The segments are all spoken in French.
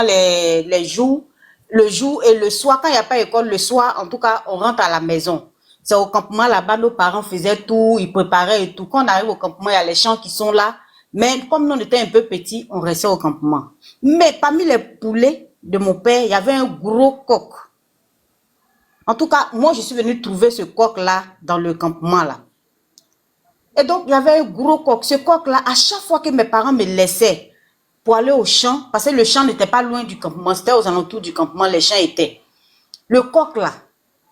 les jours, le jour et le soir. Quand il n'y a pas école, le soir, en tout cas, on rentre à la maison. C'est au campement là-bas, nos parents faisaient tout, ils préparaient et tout. Quand on arrive au campement, il y a les champs qui sont là. Mais comme nous, on était un peu petits, on restait au campement. Mais parmi les poulets de mon père, il y avait un gros coq. En tout cas, moi, je suis venue trouver ce coq-là dans le campement là. Et donc, il y avait un gros coq. Ce coq-là, à chaque fois que mes parents me laissaient pour aller au champ, parce que le champ n'était pas loin du campement, c'était aux alentours du campement, les champs étaient. Le coq-là,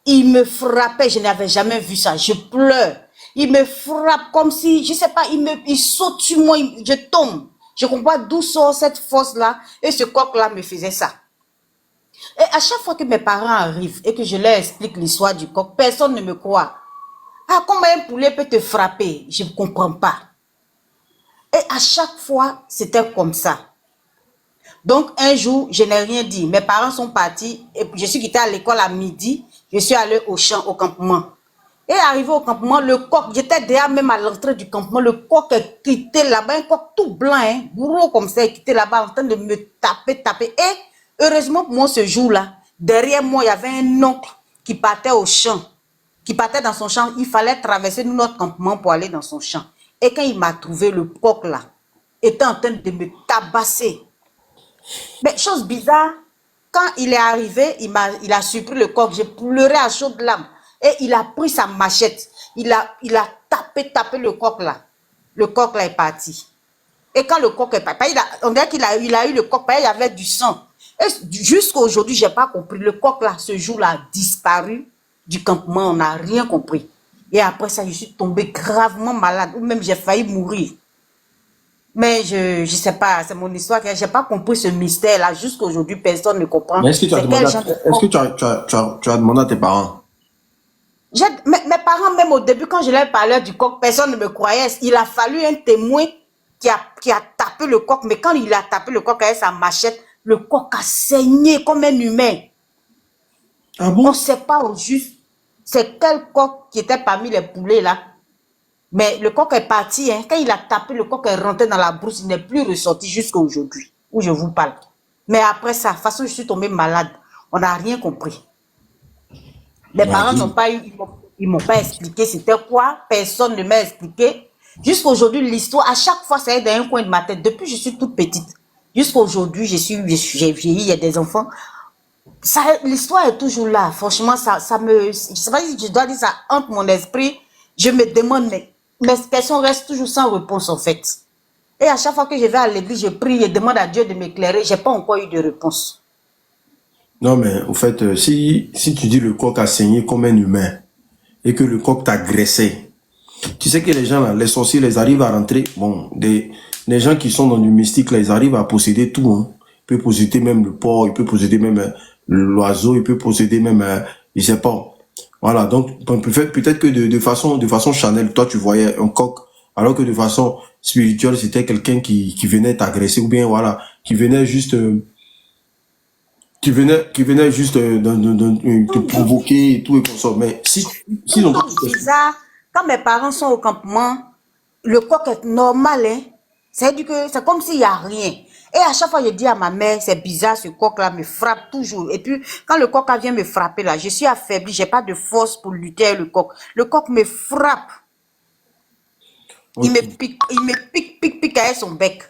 il me frappait, je n'avais jamais vu ça, je pleure. Il me frappe comme si, je ne sais pas, il saute sur moi, je tombe. Je comprends d'où sort cette force-là, et ce coq-là me faisait ça. Et à chaque fois que mes parents arrivent et que je leur explique l'histoire du coq, personne ne me croit. Ah, comment un poulet peut te frapper? Je ne comprends pas. Et à chaque fois, c'était comme ça. Donc, un jour, je n'ai rien dit. Mes parents sont partis et puis je suis quitté à l'école à midi. Je suis allé au champ, au campement. Et arrivé au campement, le coq, j'étais déjà même à l'entrée du campement, le coq est quitté là-bas, un coq tout blanc, hein, gros comme ça, est quitté là-bas en train de me taper. Et heureusement pour moi, ce jour-là, derrière moi, il y avait un oncle qui partait au champ, qui partait dans son champ. Il fallait traverser notre campement pour aller dans son champ. Et quand il m'a trouvé, le coq là, était en train de me tabasser. Mais chose bizarre, quand il est arrivé, il a surpris le coq. J'ai pleuré à chaudes larmes. Et il a pris sa machette. Il a tapé le coq là. Le coq là est parti. Et quand le coq est parti, on dirait qu'il a eu le coq, il y avait du sang. Et jusqu'à aujourd'hui, je n'ai pas compris. Le coq là, ce jour-là, a disparu du campement. On n'a rien compris. Et après ça, je suis tombée gravement malade. Ou même j'ai failli mourir. Mais je ne sais pas, c'est mon histoire. Je n'ai pas compris ce mystère-là. Jusqu'à aujourd'hui, personne ne comprend. Mais est-ce que tu as demandé à tes parents? Mes parents, même au début, quand je leur parlais du coq, personne ne me croyait. Il a fallu un témoin qui a tapé le coq. Mais quand il a tapé le coq avec sa machette, le coq a saigné comme un humain. Ah bon? On ne sait pas au juste c'est quel coq qui était parmi les poulets là. Mais le coq est parti. Hein. Quand il a tapé, le coq est rentré dans la brousse. Il n'est plus ressorti jusqu'à aujourd'hui, où je vous parle. Mais après ça, de toute façon, je suis tombée malade. On n'a rien compris. Les parents n'ont pas eu, ils m'ont pas expliqué c'était quoi. Personne ne m'a expliqué. Jusqu'à aujourd'hui, l'histoire, à chaque fois, ça est dans un coin de ma tête. Depuis que je suis toute petite. Jusqu'à aujourd'hui, j'ai vieilli, il y a des enfants. L'histoire est toujours là. Franchement, ça me... Je ne sais pas si je dois dire ça entre mon esprit. Je me demande, mais mes questions restent toujours sans réponse, en fait. Et à chaque fois que je vais à l'église, je prie et demande à Dieu de m'éclairer. Je n'ai pas encore eu de réponse. Non, mais au fait, si tu dis le coq a saigné comme un humain et que le coq t'a agressé, tu sais que les gens, là, les sorciers, ils arrivent à rentrer. Bon, les gens qui sont dans du mystique, là, ils arrivent à posséder tout. Hein. Ils peuvent posséder même le porc, ils peuvent posséder même l'oiseau, ils peuvent posséder même, je sais pas. Voilà, donc peut-être que de façon charnelle, toi, tu voyais un coq, alors que de façon spirituelle, c'était quelqu'un qui venait t'agresser ou bien, voilà, qui venait juste... qui venait juste te provoquer et tout et comme ça. Mais si on C'est bizarre. Quand mes parents sont au campement, le coq est normal. Hein? C'est-à-dire que c'est comme s'il n'y a rien. Et à chaque fois, je dis à ma mère, c'est bizarre, ce coq-là me frappe toujours. Et puis, quand le coq vient me frapper, là, je suis affaiblie, je n'ai pas de force pour lutter avec le coq. Le coq me frappe. Okay. Il me pique avec son bec.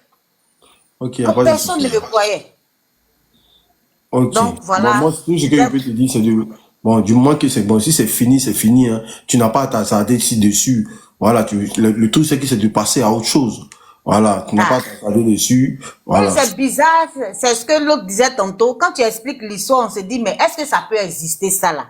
Ok, Donc, personne ne me croyait. Ok. Donc, voilà. Bon, moi, tout ce que je peux te dire, c'est bon, du moins que c'est bon. Si c'est fini, hein. Tu n'as pas à t'attarder dessus. Voilà, le tout, c'est que c'est de passer à autre chose. Voilà, tu n'as pas à t'attarder dessus. Voilà. C'est bizarre, c'est ce que l'autre disait tantôt. Quand tu expliques l'histoire, on se dit, mais est-ce que ça peut exister ça là?